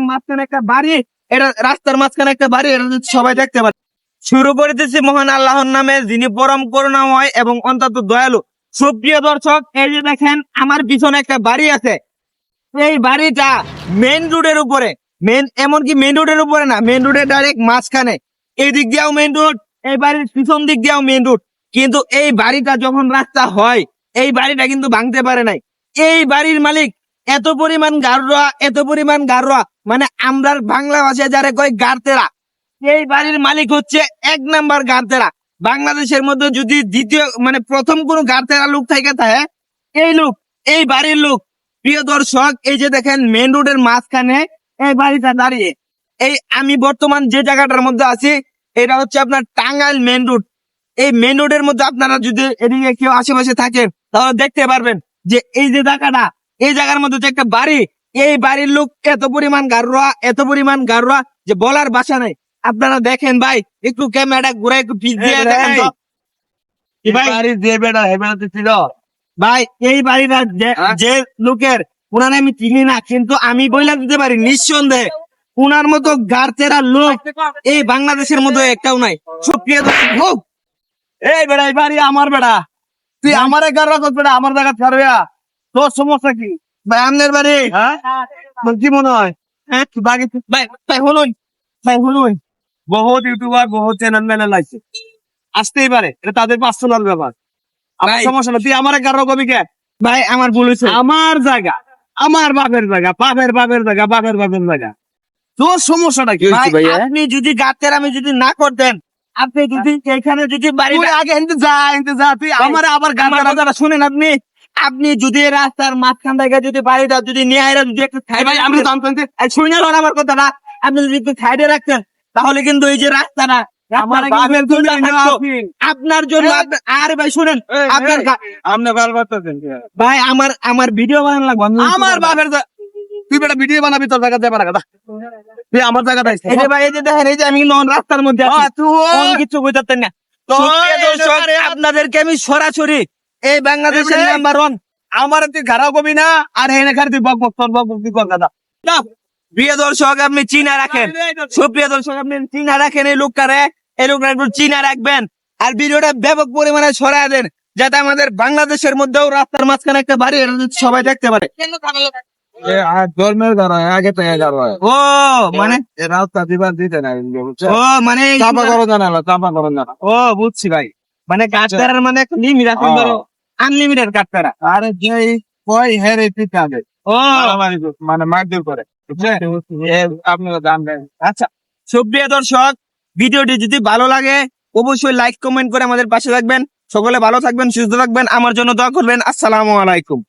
মাঝখানে একটা বাড়ি, এটা রাস্তার মাঝখানে একটা বাড়ি, এটা সবাই দেখতে পারে। শুরু করিতেছি মহান আল্লাহর নামে, যিনি পরম করুণাময় এবং অত্যন্ত দয়ালু। সুপ্রিয় দর্শক, এই যে দেখেন আমার পিছনে একটা বাড়ি আছে। এই বাড়িটা মেইন রোডের উপরে, এমনকি মেইন রোডের উপরে না, মেইন রোডের ডাইরেক্ট মাঝখানে। এই দিক দিয়েও মেইন রোড, এই বাড়ির পিছন দিক দিয়েও মেইন রোড। কিন্তু এই বাড়িটা যখন রাস্তা হয়, এই বাড়িটা কিন্তু ভাঙতে পারে নাই। এই বাড়ির মালিক এত পরিমাণ গারোয়া, মানে আমরা বাংলা ভাষায় যারা কয় গারতেরা, এই বাড়ির মালিক হচ্ছে 1 নাম্বার গারতেরা। বাংলাদেশের মধ্যে যদি দ্বিতীয় মানে প্রথম কোন গারতেরা লোক থাকে এই লোক, এই বাড়ির লোক। প্রিয় দর্শক, এই যে দেখেন মেইন রোডের মাঝখানে এই বাড়িটা দাঁড়িয়ে। এই আমি বর্তমান যে জায়গাটার মধ্যে আছি, এটা হচ্ছে আপনার টাঙ্গাইল মেইন রোড। এই মেইন রোডের মধ্যে আপনারা যদি এদিকে কেউ আশেপাশে থাকেন, তাহলে দেখতে পারবেন যে এই যে জায়গাটা, এই জায়গার মধ্যে যে একটা বাড়ি, এই বাড়ির লোক এত পরিমাণ গারোয়া যে বলার ভাষা নাই। আপনারা দেখেন ভাই, একটু ক্যামেরাটা ঘুরে একটু পিছ দিয়ে দেখেন তো। ভাই এই বাড়িটা যে লোকের, উনার আমি চিনি না, কিন্তু আমি বইলা দিতে পারি নিঃসন্দেহে উনার মতো গারতেরা লোক এই বাংলাদেশের মধ্যে একটাও নাই। সুপ্রিয় দর্শক, এই বেড়া, এই বাড়ি আমার বেড়া, তুই আমার গাড়া কর বেড়া, আমার জায়গা ছাড়বে। তোর সমস্যা কি ভাই আপনার বাড়ি? হ্যাঁ, কি মনে হয়? হ্যাঁ ভাই হলুন বহুত ইউটিউবার, বহুত চ্যানেল ম্যানেল আছে, আসতেই পারে, এটা তাদের পার্সোনাল ব্যাপার। আমার সমস্যা না, তুই আমার গাড়া কবি কে? ভাই আমার ভুল হয়েছে। আমার জায়গা, আমার বাপের জায়গা, বাপের জায়গা, তোর সমস্যাটা কি হয়েছে ভাই? আপনি যদি গাতের আমি যদি না করতেন, আপনি যদি এখানে যদি বাড়িটা আগে এনতে যা, তুই আমার আবার গাড়া শুনেন। আপনি যদি রাস্তার মাঝখান থেকে যদি বাড়িটা যদি নিয়ে আইরা যদি একটু ভাই, আমি শুনে আমার কথাটা, আপনি যদি একটু সাইডে রাখতেন, তাহলে কিন্তু এই যে রাস্তাটা আমার বাপের আপনার জন্য। আরে ভাই শুনেন, ভাই আমার ভিডিও বানানো লাগবে। আমার বাপের তুই বেটা ভিডিও বানাবি, তোর জায়গা যাবার কথা, তুই আমার জায়গা দাইছিস। এই যে ভাই, এই যে দেখেন, এই যে আমি রাস্তার মধ্যে কিছু বুঝতেন না। আপনাদেরকে আমি সরাসরি এই বাংলাদেশের নাম্বার 1, আমার তুই ঘাড়াও কবি না, আর হেনে খার তুই বক তোর বক তুই কর দাদা। প্রিয় দর্শক, আপনি চিনা রাখেন। সুপ্রিয় দর্শক, আপনি চিনা রাখেন এই লোকটা একটু চিনা রাখবেন। আর ভিডিওটা ব্যাপক পরিমাণে ছড়ায় দেন, যাতে আমাদের বাংলাদেশের মধ্যেও রাস্তার মাঝখানে একটা বাড়ি, সবাই দেখতে পারে। ধর্মের দ্বারা আগে তো ও মানে রাস্তা দিবার দিতে না, ও মানে চাপা করো জানা। ও বুঝছি ভাই, মানে কাটতারার মানে একটা লিমিট আছে, ধরো আনলিমিটেড কাটতারা। আরে যে কই হেরে পিতা আগে ও মানে মারধর করে, আপনারা জানবেন। আচ্ছা, সুপ্রিয় দর্শক, ভিডিওটি যদি ভালো লাগে অবশ্যই লাইক কমেন্ট করে আমাদের পাশে থাকবেন। সকলে ভালো থাকবেন, সুস্থ থাকবেন, আমার জন্য দোয়া করবেন। আসসালামু আলাইকুম।